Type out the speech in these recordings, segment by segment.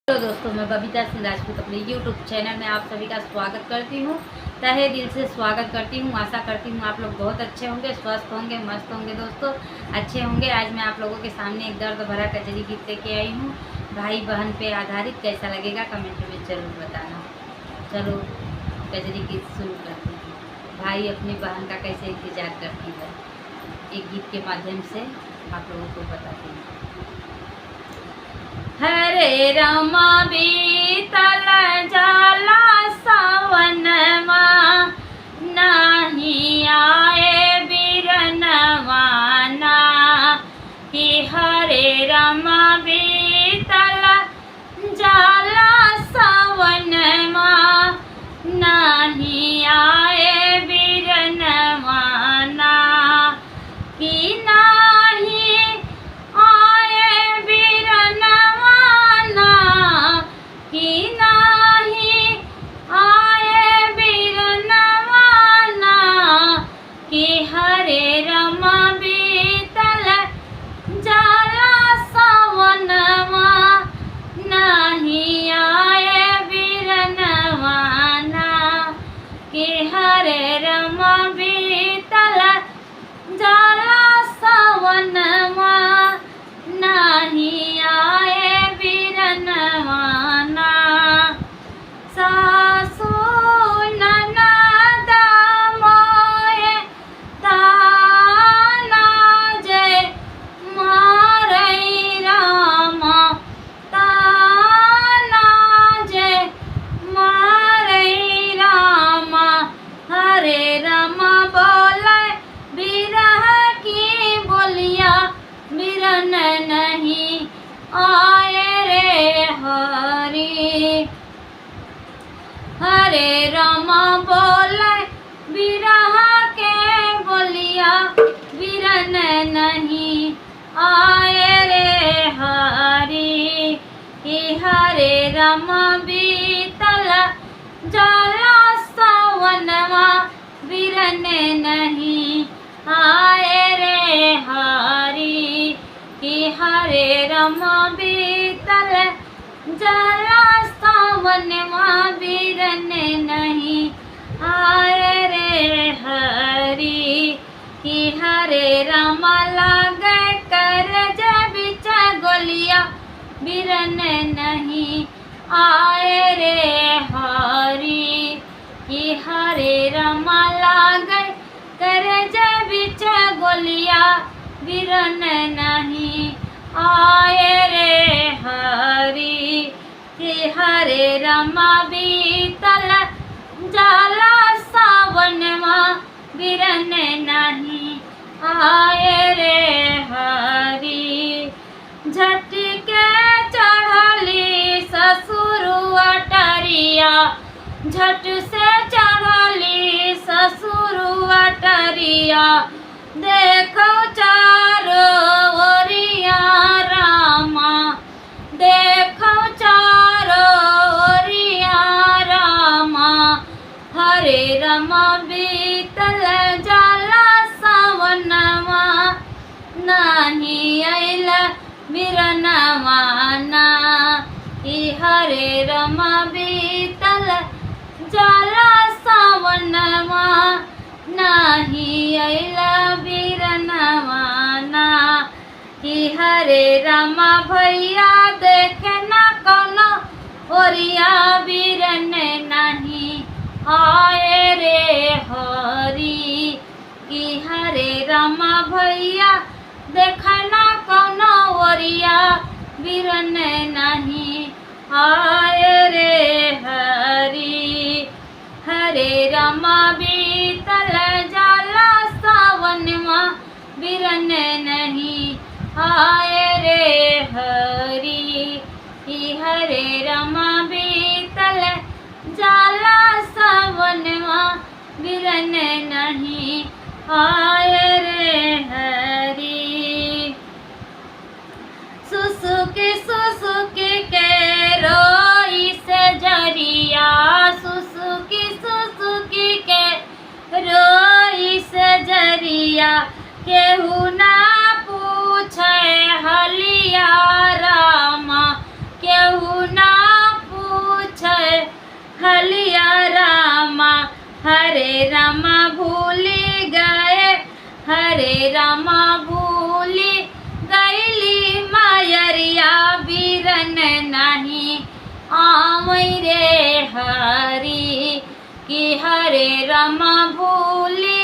तो दोस्तों, मैं बबीता सिंह राजपूत अपने YouTube चैनल में आप सभी का स्वागत करती हूँ। तहे दिल से स्वागत करती हूँ। आशा करती हूँ आप लोग बहुत अच्छे होंगे, स्वस्थ होंगे, मस्त होंगे। दोस्तों अच्छे होंगे। आज मैं आप लोगों के सामने एक दर्द भरा कजरी गीत लेके आई हूँ, भाई बहन पे आधारित। कैसा लगेगा कमेंट में ज़रूर बताना। चलो कजरी गीत शुरू करते हैं। भाई अपनी बहन का कैसे इंतज़ार करती है, एक गीत के माध्यम से आप लोगों को बताती हूँ। हरे रामा बीतल जाला सावनवा, नहीं आए बिरनवा ना। कि हरे रामा बीतल जाला सावनवा, नहीं आए बिरनवा ना। कि नहीं आए बिरनवा ना, कि नहीं आए बिरनवा ना। कि हरे रमा बीतल जाला सावनवा, नहीं आए बिरनवा ना। कि हरे रमा बीतल जाला सावनवा, नहीं आए बिरनवा ना। सासु ननद मोए ताना जय मारई रामा, ताना जय मारई रामा। हरे रामा बोले बिरह की बोलिया, बिरन नहीं आए रे हरि। हरे रामा बोले बिरह के बोलिया, बिरन नहीं आए रे हरि। कि हरे रामा बीतल जाला सावनवा, बिरन नहीं आए रे हरि। कि हरे रामा बीतल जाला सावनवा, बिरन नहीं आए रे हरि। कि हरे रामा लागे करज बिच गोलिया, बिरन नहीं आए रे हरि। कि हरे रामा लागे करज बिच गोलिया, बिरन नहीं आए रे हरि। कि हरे रामा बीतल जाला सावनवा, बिरन नहीं आए रे हरि। झटके चढ़ली ससुर अटरिया, झट से चढ़ली ससुर अटरिया। देखो चारो ओरिया रामा, देखो चारो ओरिया रामा। हरे रामा बीतल जाला सावनवा, नहीं आइल बिरनवा ना। कि हरे रामा बीतल जाला सावनवा, नहीं आइल बिरनवा ना। कि हरे रामा भैया देखे न कोनो ओरिया, बिरन नहीं आए रे हरि। कि हरे रामा भैया देखे न कोनो ओरिया, बिरन नहीं आए रे हरि। हरे रामा बीतल जाला सावनवा, बिरन नहीं आए रे हरि। कि हरे रामा बीतल जाला सावनवा, बिरन नहीं आए रे हरि। सुसुकी सुसुकी के रोई से जरिया, सुसुकी सुसुकी के रोई से जरिया। केहू ना पूछे हलिया रामा, केहू ना हलिया रामा हरे रामा भूली गए, हरे रामा भूली गईली मायरिया बीरन नहीं आवई रे हरी, कि हरे रामा भूली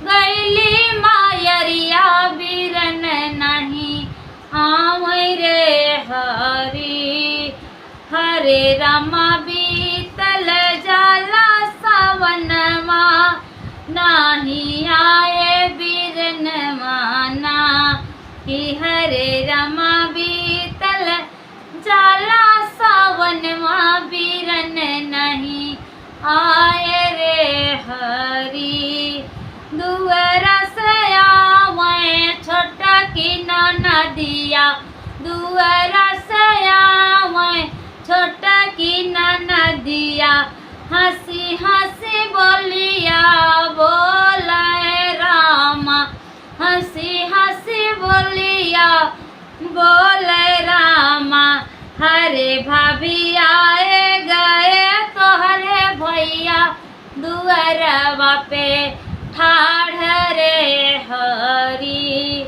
गईली मायरिया बीरन नहीं आवई रे हरी। हरे रामा बीतल जाला सावनमा नाही आए बीरनवा ना, कि हरे रामा बीतल जाला सावनमा बीरन नहीं आए रे हरी। दुअरा से आवे छोटा की नदिया, दुअरा से आवे छोटा की नदिया, हंसी हंसी बोलिया बोले रामा, हंसी हंसी बोलिया बोले रामा। हरे भाभी आए गए तो हरे भैया दुअरवा पे ठाढ़ रे हरी।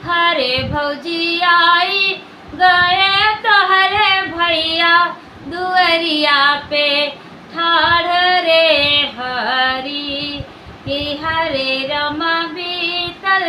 हरे भौजी आई गए तो हरे भैया दुअरिया पे ठाढ़ रे हरी, कि हरे रामा बीतल